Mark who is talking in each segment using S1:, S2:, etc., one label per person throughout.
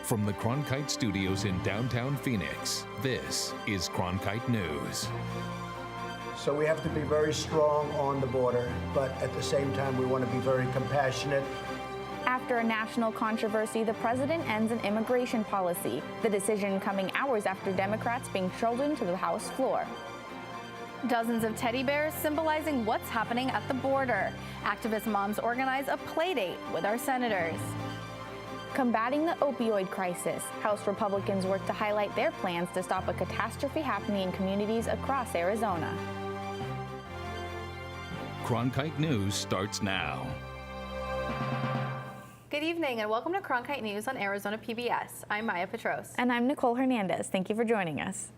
S1: From the Cronkite Studios in downtown Phoenix, this is Cronkite News.
S2: So we have to be very strong on the border, but at the same time, we want to be very compassionate.
S3: After a national controversy, the president ends an immigration policy. The decision coming hours after Democrats being shouldered to the House floor.
S4: Dozens of teddy bears symbolizing what's happening at the border. Activist moms organize a play date with our senators.
S3: Combating the opioid crisis, House Republicans work to highlight their plans to stop a catastrophe happening in communities across Arizona.
S1: Cronkite News starts now.
S4: Good evening and welcome to Cronkite News on Arizona PBS. I'm Maya Petros.
S3: And I'm Nicole Hernandez. Thank you for joining us.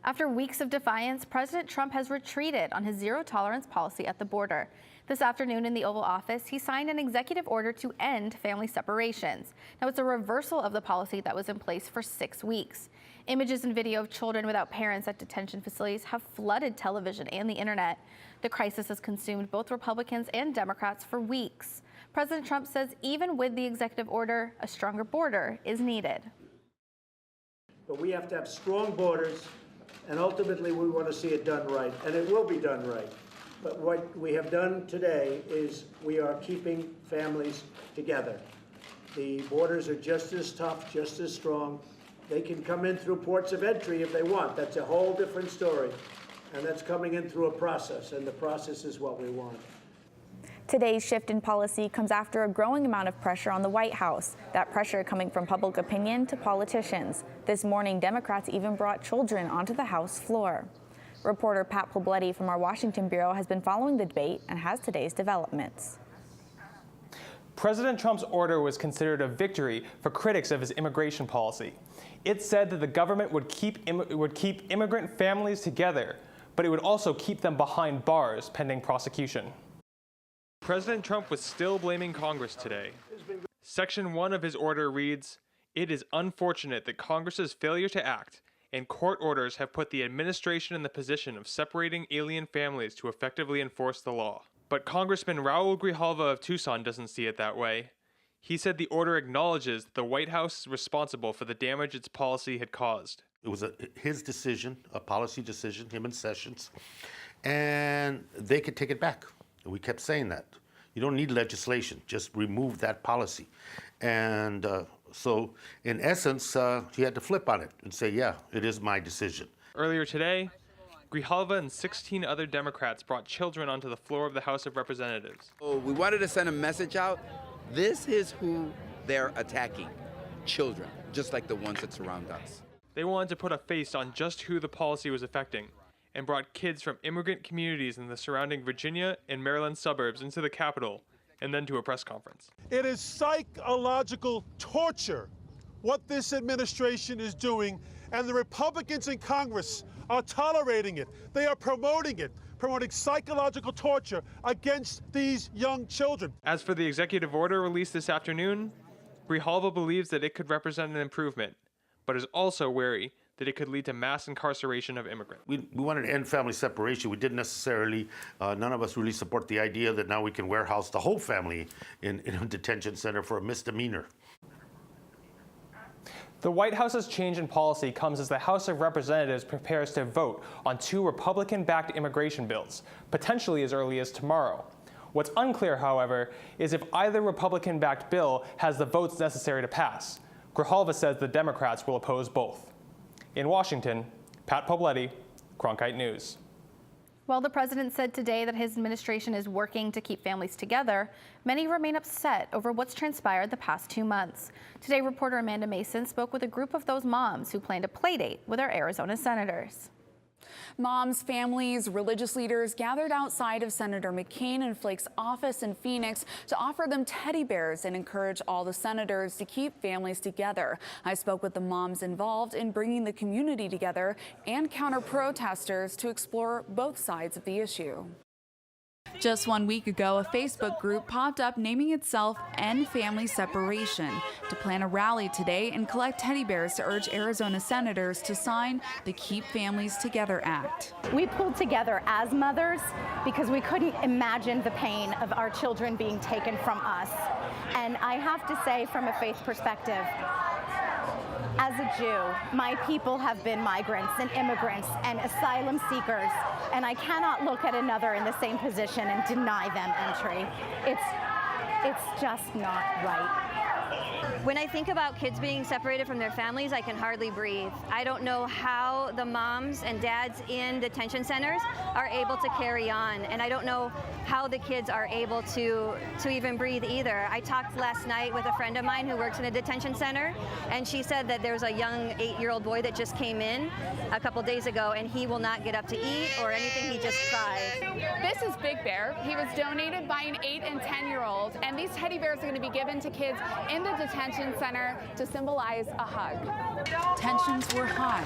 S4: After weeks of defiance, President Trump has retreated on his zero-tolerance policy at the border. This afternoon in the Oval Office, he signed an executive order to end family separations. Now, it's a reversal of the policy that was in place for 6 weeks. Images and video of children without parents at detention facilities have flooded television and the internet. The crisis has consumed both Republicans and Democrats for weeks. President Trump says even with the executive order, a stronger border is needed.
S2: But we have to have strong borders, and ultimately we want to see it done right, and it will be done right. But what we have done today is we are keeping families together. The borders are just as tough, just as strong. They can come in through ports of entry if they want. That's a whole different story. And that's coming in through a process, and the process is what we want.
S3: Today's shift in policy comes after a growing amount of pressure on the White House, that pressure coming from public opinion to politicians. This morning, Democrats even brought children onto the House floor. Reporter Pat Poblete from our Washington bureau has been following the debate and has today's developments.
S5: President Trump's order was considered a victory for critics of his immigration policy. It said that the government would keep immigrant families together, but it would also keep them behind bars pending prosecution. President Trump was still blaming Congress today. Section 1 of his order reads, "It is unfortunate that Congress's failure to act and court orders have put the administration in the position of separating alien families to effectively enforce the law." But Congressman Raul Grijalva of Tucson doesn't see it that way. He said the order acknowledges that the White House is responsible for the damage its policy had caused.
S6: It was his decision, a policy decision, him and Sessions, and they could take it back. And we kept saying that. You don't need legislation, just remove that policy. And so in essence, he had to flip on it and say, yeah, it is my decision.
S5: Earlier today, Grijalva and 16 other Democrats brought children onto the floor of the House of Representatives.
S7: We wanted to send a message out. This is who they're attacking, children, just like the ones that surround us.
S5: They wanted to put a face on just who the policy was affecting and brought kids from immigrant communities in the surrounding Virginia and Maryland suburbs into the Capitol and then to a press conference.
S8: It is psychological torture what this administration is doing, and the Republicans in Congress are tolerating it. They are promoting it, promoting psychological torture against these young children.
S5: As for the executive order released this afternoon, Grijalva believes that it could represent an improvement, but is also wary that it could lead to mass incarceration of immigrants.
S6: We wanted to end family separation. We didn't necessarily, none of us really support the idea that now we can warehouse the whole family in a detention center for a misdemeanor.
S5: The White House's change in policy comes as the House of Representatives prepares to vote on 2 Republican-backed immigration bills, potentially as early as tomorrow. What's unclear, however, is if either Republican-backed bill has the votes necessary to pass. Grijalva says the Democrats will oppose both. In Washington, Pat Poblete, Cronkite News.
S4: While the president said today that his administration is working to keep families together, many remain upset over what's transpired the past 2 months. Today, reporter Amanda Mason spoke with a group of those moms who planned a play date with our Arizona senators.
S9: Moms, families, religious leaders gathered outside of Senator McCain and Flake's office in Phoenix to offer them teddy bears and encourage all the senators to keep families together. I spoke with the moms involved in bringing the community together and counter-protesters to explore both sides of the issue. Just 1 week ago, a Facebook group popped up naming itself End Family Separation to plan a rally today and collect teddy bears to urge Arizona senators to sign the Keep Families Together Act.
S10: We pulled together as mothers because we couldn't imagine the pain of our children being taken from us. And I have to say, from a faith perspective, As a Jew, my people have been migrants and immigrants and asylum seekers, and I cannot look at another in the same position and deny them entry. It's just not right.
S11: When I think about kids being separated from their families, I can hardly breathe. I don't know how the moms and dads in detention centers are able to carry on, and I don't know how the kids are able to even breathe either. I talked last night with a friend of mine who works in a detention center, and she said that there's a young 8-year-old boy that just came in a couple days ago, and he will not get up to eat or anything. He just cries.
S9: This is Big Bear. He was donated by an 8 and 10-year-old, and these teddy bears are going to be given to kids in the detention center to symbolize a hug. Tensions were high.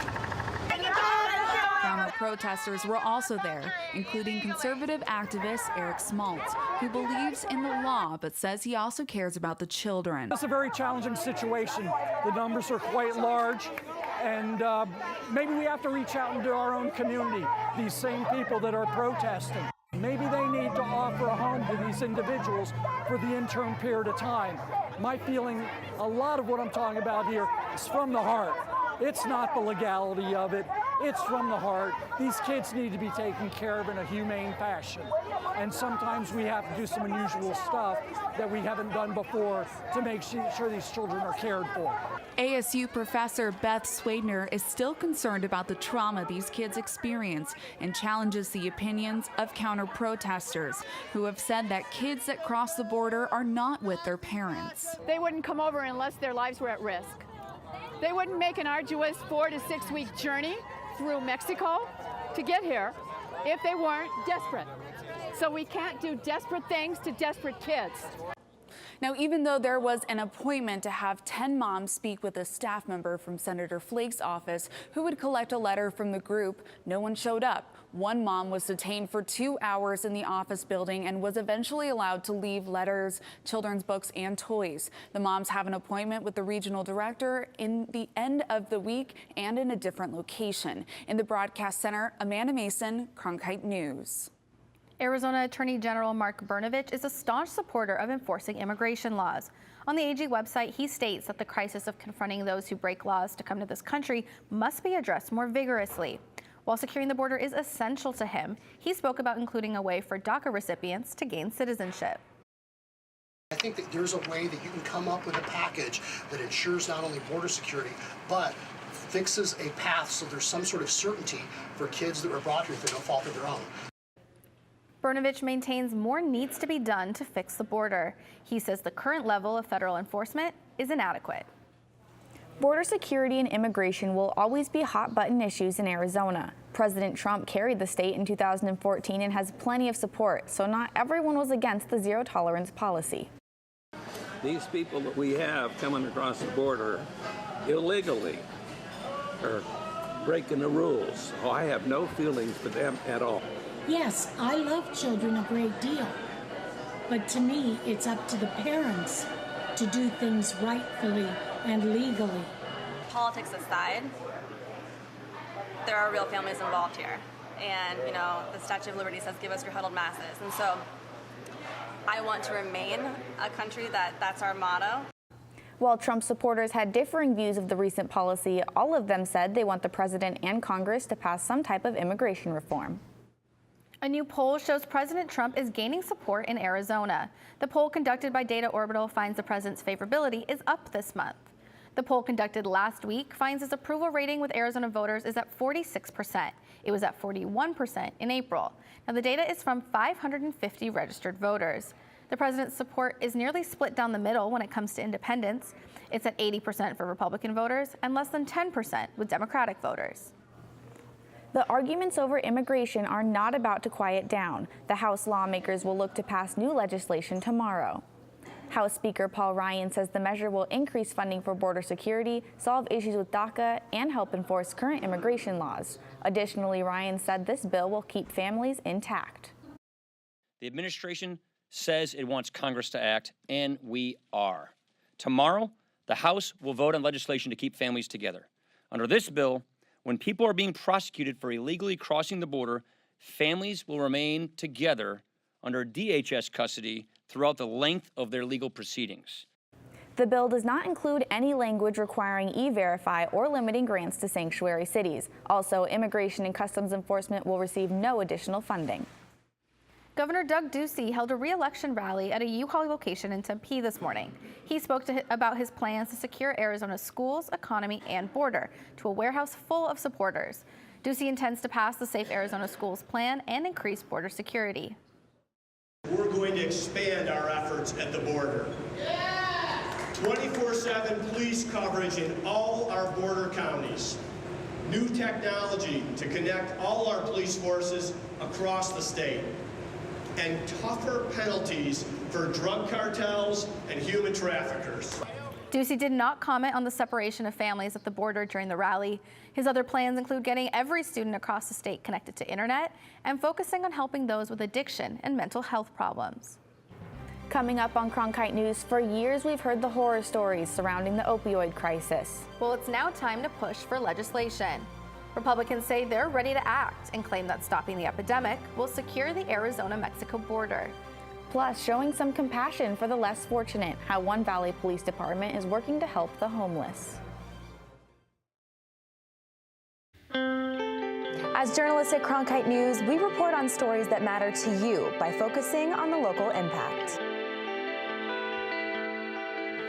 S9: Counter protesters were also there, including conservative activist Eric Smaltz, who believes in the law but says he also cares about the children.
S12: It's a very challenging situation. The numbers are quite large, and maybe we have to reach out into our own community, these same people that are protesting. Maybe they need to offer a home to these individuals for the interim period of time. My feeling, a lot of what I'm talking about here is from the heart. It's not the legality of it. It's from the heart. These kids need to be taken care of in a humane fashion. And sometimes we have to do some unusual stuff that we haven't done before to make sure these children are cared for.
S9: ASU professor Beth Swadner is still concerned about the trauma these kids experience and challenges the opinions of counter-protesters who have said that kids that cross the border are not with their parents.
S13: They wouldn't come over unless their lives were at risk. They wouldn't make an arduous 4 to 6 week journey through Mexico to get here if they weren't desperate. So we can't do desperate things to desperate kids.
S9: Now, even though there was an appointment to have 10 moms speak with a staff member from Senator Flake's office who would collect a letter from the group, no one showed up. One mom was detained for 2 hours in the office building and was eventually allowed to leave letters, children's books, and toys. The moms have an appointment with the regional director in the end of the week and in a different location. In the broadcast center, Amanda Mason, Cronkite News.
S4: Arizona Attorney General Mark Brnovich is a staunch supporter of enforcing immigration laws. On the AG website, he states that the crisis of confronting those who break laws to come to this country must be addressed more vigorously. While securing the border is essential to him, he spoke about including a way for DACA recipients to gain citizenship.
S14: I think that there's a way that you can come up with a package that ensures not only border security, but fixes a path so there's some sort of certainty for kids that were brought here through no fault of their own.
S4: Brnovich maintains more needs to be done to fix the border. He says the current level of federal enforcement is inadequate.
S3: Border security and immigration will always be hot-button issues in Arizona. President Trump carried the state in 2014 and has plenty of support, so not everyone was against the zero-tolerance policy.
S15: These people that we have coming across the border illegally are breaking the rules. Oh, I have no feelings for them at all.
S16: Yes, I love children a great deal, but to me, it's up to the parents to do things rightfully and legally.
S17: Politics aside, there are real families involved here. And, you know, the Statue of Liberty says, give us your huddled masses. And so I want to remain a country that's our motto.
S3: While Trump supporters had differing views of the recent policy, all of them said they want the president and Congress to pass some type of immigration reform.
S4: A new poll shows President Trump is gaining support in Arizona. The poll conducted by Data Orbital finds the president's favorability is up this month. The poll conducted last week finds his approval rating with Arizona voters is at 46%. It was at 41% in April. Now, the data is from 550 registered voters. The president's support is nearly split down the middle when it comes to independents. It's at 80% for Republican voters and less than 10% with Democratic voters.
S3: The arguments over immigration are not about to quiet down. The House lawmakers will look to pass new legislation tomorrow. House Speaker Paul Ryan says the measure will increase funding for border security, solve issues with DACA, and help enforce current immigration laws. Additionally, Ryan said this bill will keep families intact.
S18: The administration says it wants Congress to act, and we are. Tomorrow, the House will vote on legislation to keep families together. Under this bill, when people are being prosecuted for illegally crossing the border, families will remain together under DHS custody throughout the length of their legal proceedings.
S3: The bill does not include any language requiring E-Verify or limiting grants to sanctuary cities. Also, Immigration and Customs Enforcement will receive no additional funding.
S4: Governor Doug Ducey held a re-election rally at a U-Haul location in Tempe this morning. He spoke about his plans to secure Arizona's schools, economy, and border to a warehouse full of supporters. Ducey intends to pass the Safe Arizona Schools plan and increase border security.
S19: We're going to expand our efforts at the border. 24/7 police coverage in all our border counties. New technology to connect all our police forces across the state. And tougher penalties for drug cartels and human traffickers.
S4: Ducey did not comment on the separation of families at the border during the rally. His other plans include getting every student across the state connected to internet and focusing on helping those with addiction and mental health problems.
S3: Coming up on Cronkite News, for years we've heard the horror stories surrounding the opioid crisis.
S4: Well, it's now time to push for legislation. Republicans say they're ready to act and claim that stopping the epidemic will secure the Arizona-Mexico border.
S3: Plus, showing some compassion for the less fortunate, how One Valley Police Department is working to help the homeless.
S20: As journalists at Cronkite News, we report on stories that matter to you by focusing on the local impact.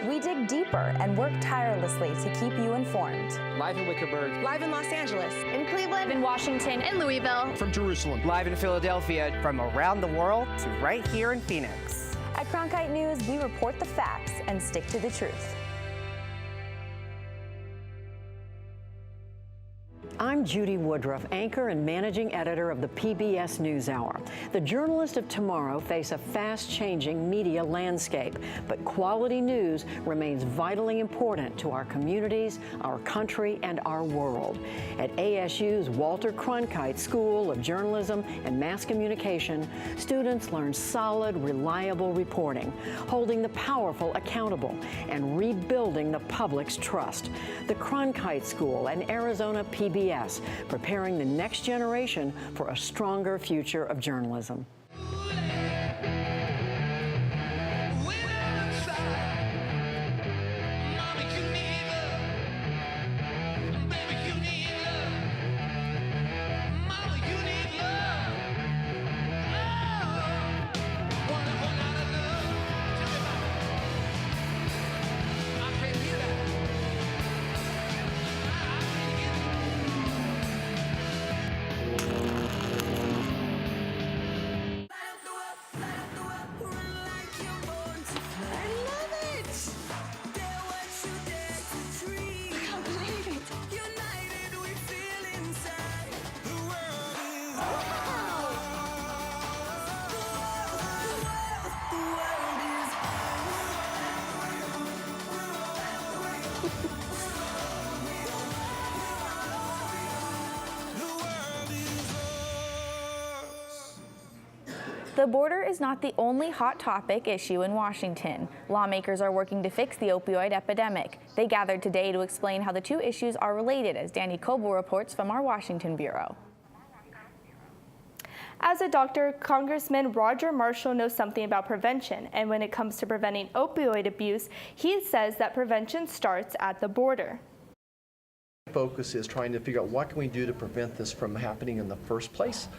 S20: We dig deeper and work tirelessly to keep you informed.
S21: Live in Wickerburg.
S20: Live in Los Angeles.
S22: In Cleveland. In Washington. In Louisville.
S21: From Jerusalem.
S23: Live in Philadelphia. From around the world to right here in Phoenix.
S20: At Cronkite News, we report the facts and stick to the truth.
S24: I'm Judy Woodruff, anchor and managing editor of the PBS NewsHour. The journalists of tomorrow face a fast-changing media landscape, but quality news remains vitally important to our communities, our country, and our world. At ASU's Walter Cronkite School of Journalism and Mass Communication, students learn solid, reliable reporting, holding the powerful accountable, and rebuilding the public's trust. The Cronkite School and Arizona PBS, preparing the next generation for a stronger future of journalism.
S3: The border is not the only hot topic issue in Washington. Lawmakers are working to fix the opioid epidemic. They gathered today to explain how the two issues are related, as Danny Coble reports from our Washington bureau.
S25: As a doctor, Congressman Roger Marshall knows something about prevention, and when it comes to preventing opioid abuse, he says that prevention starts at the border.
S26: Focus is trying to figure out what can we do to prevent this from happening in the first place.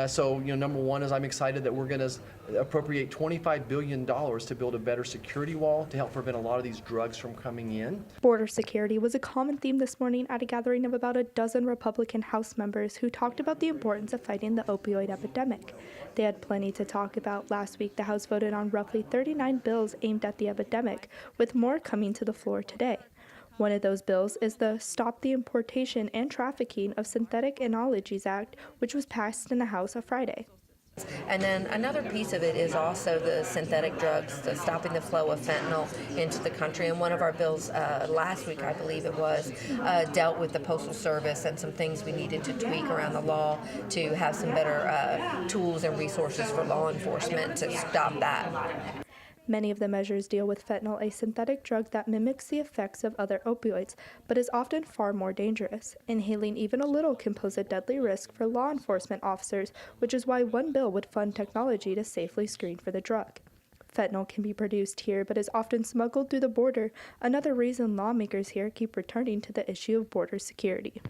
S26: So, number one is I'm excited that we're going to appropriate $25 billion to build a better security wall to help prevent a lot of these drugs from coming in.
S25: Border security was a common theme this morning at a gathering of about a dozen Republican House members who talked about the importance of fighting the opioid epidemic. They had plenty to talk about. Last week, the House voted on roughly 39 bills aimed at the epidemic, with more coming to the floor today. One of those bills is the Stop the Importation and Trafficking of Synthetic Analogies Act, which was passed in the House on Friday.
S27: And then another piece of it is also the synthetic drugs, the stopping the flow of fentanyl into the country. And one of our bills last week, I believe it was, dealt with the Postal Service and some things we needed to tweak around the law to have some better tools and resources for law enforcement to stop that.
S25: Many of the measures deal with fentanyl, a synthetic drug that mimics the effects of other opioids, but is often far more dangerous. Inhaling even a little can pose a deadly risk for law enforcement officers, which is why one bill would fund technology to safely screen for the drug. Fentanyl can be produced here, but is often smuggled through the border, another reason lawmakers here keep returning to the issue of border security.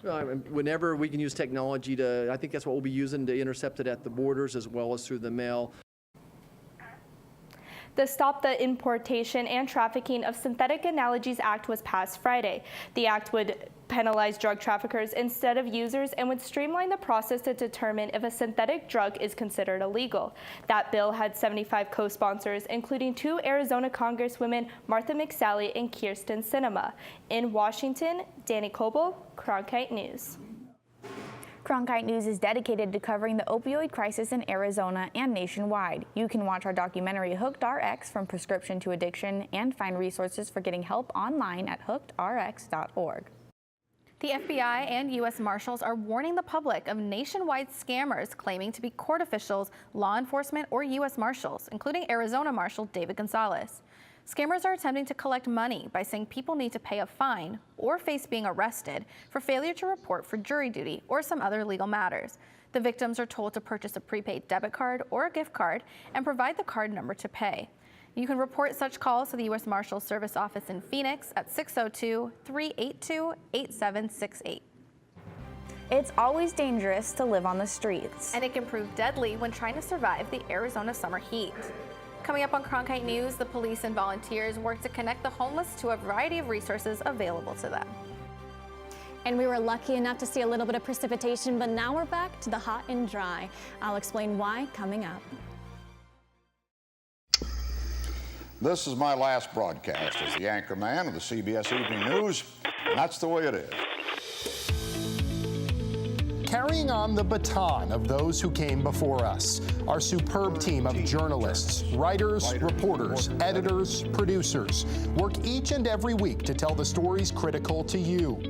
S26: Whenever we can use technology I think that's what we'll be using to intercept it at the borders as well as through the mail.
S25: The Stop the Importation and Trafficking of Synthetic Analogies Act was passed Friday. The act would penalize drug traffickers instead of users and would streamline the process to determine if a synthetic drug is considered illegal. That bill had 75 co-sponsors, including 2 Arizona Congresswomen Martha McSally and Kyrsten Sinema. In Washington, Danny Coble, Cronkite News.
S3: Cronkite News is dedicated to covering the opioid crisis in Arizona and nationwide. You can watch our documentary Hooked RX from prescription to addiction and find resources for getting help online at hookedrx.org.
S4: The FBI and U.S. Marshals are warning the public of nationwide scammers claiming to be court officials, law enforcement, or U.S. Marshals, including Arizona Marshal David Gonzalez. Scammers are attempting to collect money by saying people need to pay a fine or face being arrested for failure to report for jury duty or some other legal matters. The victims are told to purchase a prepaid debit card or a gift card and provide the card number to pay. You can report such calls to the U.S. Marshals Service Office in Phoenix at 602-382-8768.
S3: It's always dangerous to live on the streets.
S4: And it can prove deadly when trying to survive the Arizona summer heat. Coming up on Cronkite News, the police and volunteers work to connect the homeless to a variety of resources available to them.
S1: And we were lucky enough to see a little bit of precipitation, but now we're back to the hot and dry. I'll explain why coming up.
S2: This is my last broadcast as the anchor man of the CBS Evening News, and that's the way it is.
S5: Carrying on the baton of those who came before us, our superb team of journalists, writers, reporters, editors, producers work each and every week to tell the stories critical to you.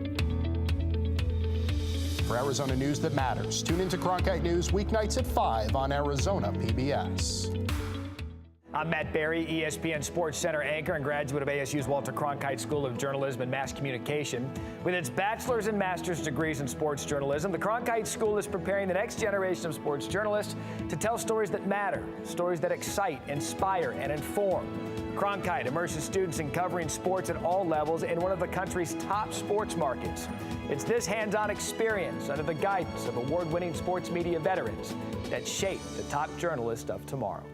S5: For Arizona news that matters, tune into Cronkite News weeknights at 5 on Arizona PBS.
S6: I'm Matt Berry, ESPN Sports Center anchor and graduate of ASU's Walter Cronkite School of Journalism and Mass Communication. With its bachelor's and master's degrees in sports journalism, the Cronkite School is preparing the next generation of sports journalists to tell stories that matter, stories that excite, inspire, and inform. Cronkite immerses students in covering sports at all levels in one of the country's top sports markets. It's this hands-on experience under the guidance of award-winning sports media veterans that shape the top journalists of tomorrow.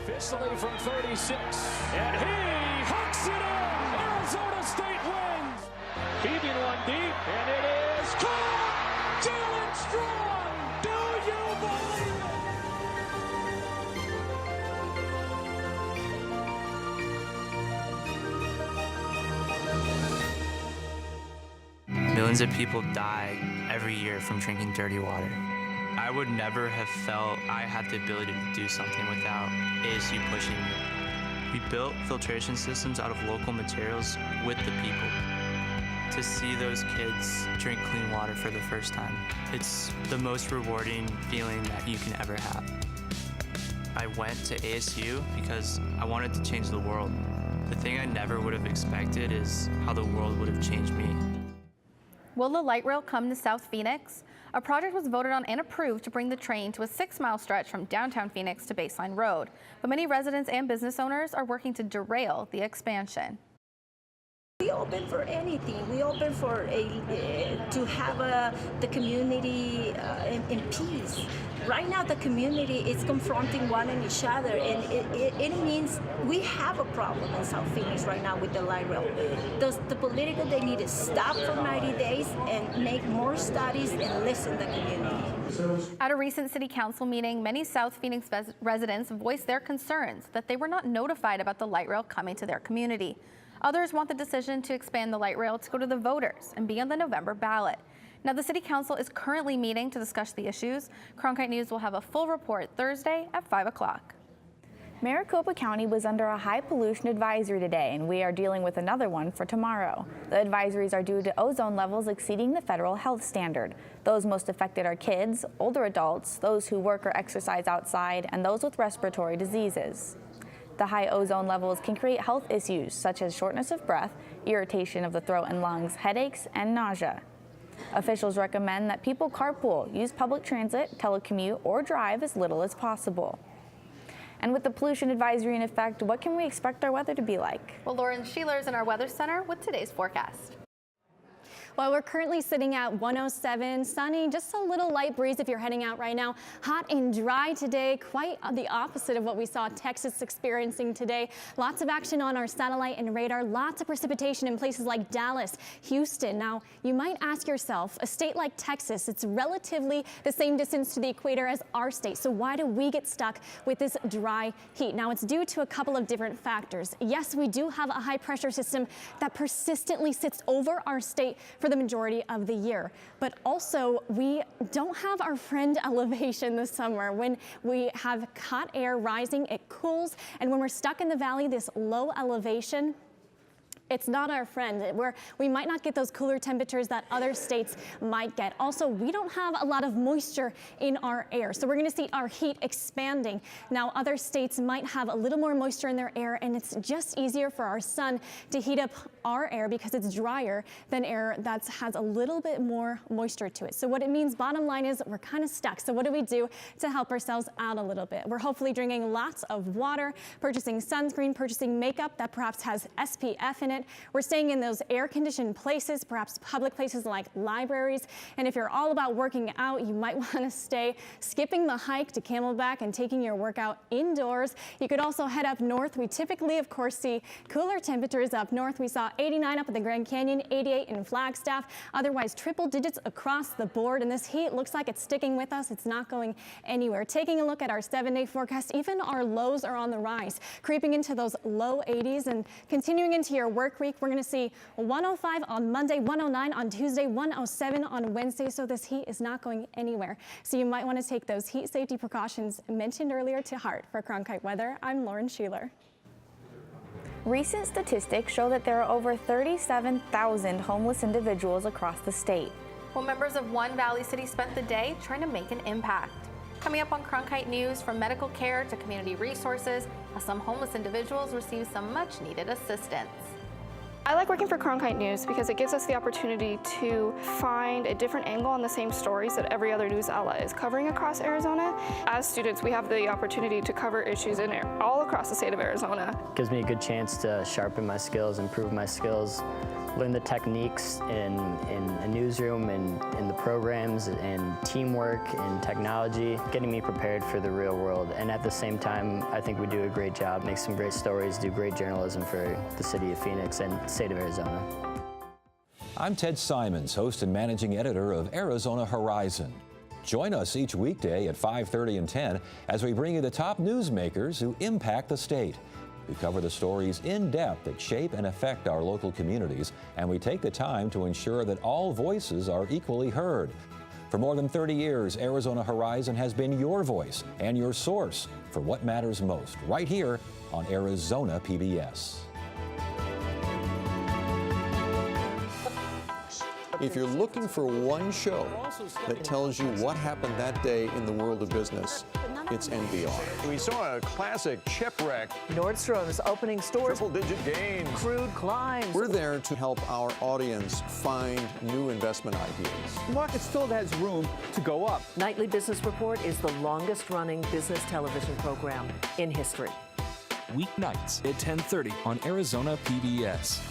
S7: Officially from 36, and he hooks it in. Arizona State wins. Heaving one deep, and it is caught. Jalen Strong, do you believe it?
S8: Millions of people die every year from drinking dirty water. I would never have felt I had the ability to do something without ASU pushing me. We built filtration systems out of local materials with the people. To see those kids drink clean water for the first time, it's the most rewarding feeling that you can ever have. I went to ASU because I wanted to change the world. The thing I never would have expected is how the world would have changed me.
S4: Will the light rail come to South Phoenix? A project was voted on and approved to bring the train to a 6-mile stretch from downtown Phoenix to Baseline Road. But many residents and business owners are working to derail the expansion.
S21: We open for anything. We open for to have the community in peace. Right now, the community is confronting one and each other, and it means we have a problem in South Phoenix right now with the light rail. The political, they need to stop for 90 days and make more studies and listen to the community.
S4: At a recent city council meeting, many South Phoenix residents voiced their concerns that they were not notified about the light rail coming to their community. Others want the decision to expand the light rail to go to the voters and be on the November ballot. Now, the City Council is currently meeting to discuss the issues. Cronkite News will have a full report Thursday at 5 o'clock.
S3: Maricopa County was under a high pollution advisory today, and we are dealing with another one for tomorrow. The advisories are due to ozone levels exceeding the federal health standard. Those most affected are kids, older adults, those who work or exercise outside, and those with respiratory diseases. The high ozone levels can create health issues such as shortness of breath, irritation of the throat and lungs, headaches, and nausea. Officials recommend that people carpool, use public transit, telecommute, or drive as little as possible. And with the pollution advisory in effect, what can we expect our weather to be like?
S4: Well, Lauren Sheeler's in our Weather Center with today's forecast.
S1: Well, we're currently sitting at 107, sunny, just a little light breeze if you're heading out right now. Hot and dry today, quite the opposite of what we saw Texas experiencing today. Lots of action on our satellite and radar, lots of precipitation in places like Dallas, Houston. Now, you might ask yourself, a state like Texas, it's relatively the same distance to the equator as our state. So why do we get stuck with this dry heat? Now, it's due to a couple of different factors. Yes, we do have a high pressure system that persistently sits over our state for the majority of the year. But also, we don't have our friend elevation this summer. When we have hot air rising, it cools. And when we're stuck in the valley, this low elevation, it's not our friend. We might not get those cooler temperatures that other states might get. Also, we don't have a lot of moisture in our air, so we're going to see our heat expanding. Now, other states might have a little more moisture in their air, and it's just easier for our sun to heat up our air because it's drier than air that has a little bit more moisture to it. So what it means, bottom line, is we're kind of stuck. So what do we do to help ourselves out a little bit? We're hopefully drinking lots of water, purchasing sunscreen, purchasing makeup that perhaps has SPF in it. We're staying in those air-conditioned places, perhaps public places like libraries. And if you're all about working out, you might want to stay skipping the hike to Camelback and taking your workout indoors. You could also head up north. We typically, of course, see cooler temperatures up north. We saw 89 up at the Grand Canyon, 88 in Flagstaff. Otherwise, triple digits across the board. And this heat looks like it's sticking with us. It's not going anywhere. Taking a look at our 7-day forecast, even our lows are on the rise, creeping into those low 80s and continuing into your work week. We're going to see 105 on Monday, 109 on Tuesday, 107 on Wednesday. So this heat is not going anywhere. So you might want to take those heat safety precautions mentioned earlier to heart. For Cronkite Weather, I'm Lauren Sheeler.
S3: Recent statistics show that there are over 37,000 homeless individuals across the state.
S4: Well, members of One Valley City spent the day trying to make an impact. Coming up on Cronkite News, from medical care to community resources, some homeless individuals receive some much needed assistance.
S9: I like working for Cronkite News because it gives us the opportunity to find a different angle on the same stories that every other news outlet is covering across Arizona. As students, we have the opportunity to cover issues in all across the state of Arizona.
S10: It gives me a good chance to sharpen my skills, improve my skills, learn the techniques in a newsroom and in the programs and teamwork and technology, getting me prepared for the real world. And at the same time, I think we do a great job, make some great stories, do great journalism for the city of Phoenix and the state of Arizona.
S11: I'm Ted Simons, host and managing editor of Arizona Horizon. Join us each weekday at 5:30 and 10 as we bring you the top newsmakers who impact the state. We cover the stories in depth that shape and affect our local communities, and we take the time to ensure that all voices are equally heard. For more than 30 years, Arizona Horizon has been your voice and your source for what matters most, right here on Arizona PBS.
S12: If you're looking for one show that tells you what happened that day in the world of business, it's NBR.
S13: We saw a classic shipwreck.
S14: Nordstrom's opening stores.
S13: Triple-digit gains.
S14: Crude climbs.
S12: We're there to help our audience find new investment ideas.
S13: The market still has room to go up.
S14: Nightly Business Report is the longest-running business television program in history.
S15: Weeknights at 10:30 on Arizona PBS.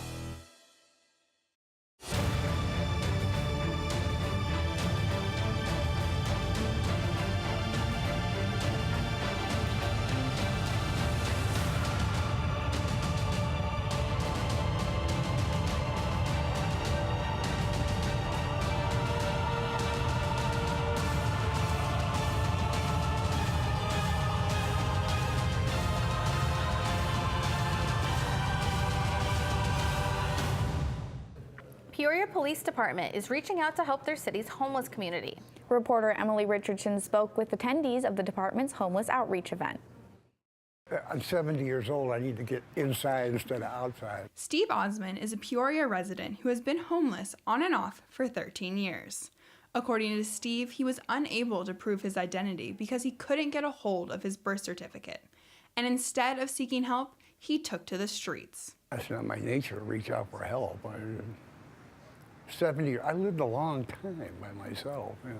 S4: Peoria Police Department is reaching out to help their city's homeless community.
S3: Reporter Emily Richardson spoke with attendees of the department's homeless outreach event.
S28: I'm 70 years old. I need to get inside instead of outside.
S29: Steve Osman is a Peoria resident who has been homeless on and off for 13 years. According to Steve, he was unable to prove his identity because he couldn't get a hold of his birth certificate. And instead of seeking help, he took to the streets.
S28: That's not my nature to reach out for help. 70 years. I lived a long time by myself. Yeah.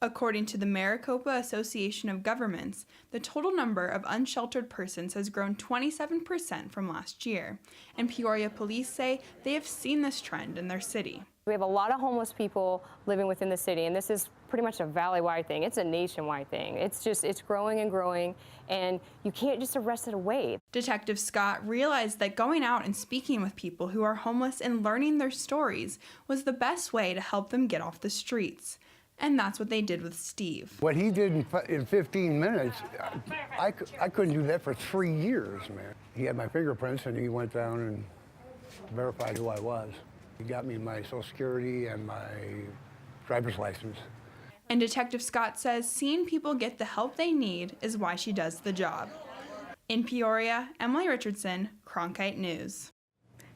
S29: According to the Maricopa Association of Governments, the total number of unsheltered persons has grown 27% from last year, and Peoria police say they have seen this trend in their city.
S16: We have a lot of homeless people living within the city, and this is pretty much a valley-wide thing. It's a nationwide thing. It's growing and growing, and you can't just arrest it away.
S29: Detective Scott realized that going out and speaking with people who are homeless and learning their stories was the best way to help them get off the streets. And that's what they did with Steve.
S28: What he did in 15 minutes, I couldn't do that for 3 years, man. He had my fingerprints, and he went down and verified who I was. He got me my Social Security and my driver's license.
S29: And Detective Scott says seeing people get the help they need is why she does the job. In Peoria, Emily Richardson, Cronkite News.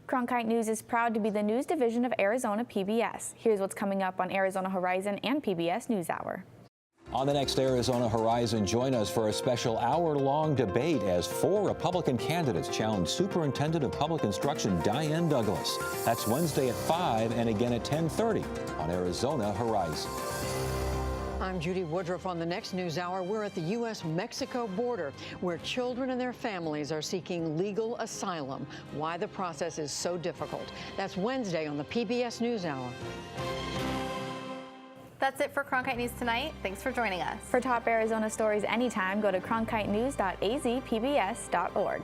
S3: Cronkite News is proud to be the news division of Arizona PBS. Here's what's coming up on Arizona Horizon and PBS NewsHour.
S11: On the next Arizona Horizon, join us for a special hour-long debate as 4 Republican candidates challenge Superintendent of Public Instruction Diane Douglas. That's Wednesday at 5 and again at 10:30 on Arizona Horizon.
S17: I'm Judy Woodruff. On the next NewsHour, we're at the U.S.-Mexico border, where children and their families are seeking legal asylum. Why the process is so difficult. That's Wednesday on the PBS NewsHour.
S4: That's it for Cronkite News tonight. Thanks for joining us.
S3: For top Arizona stories anytime, go to cronkitenews.azpbs.org.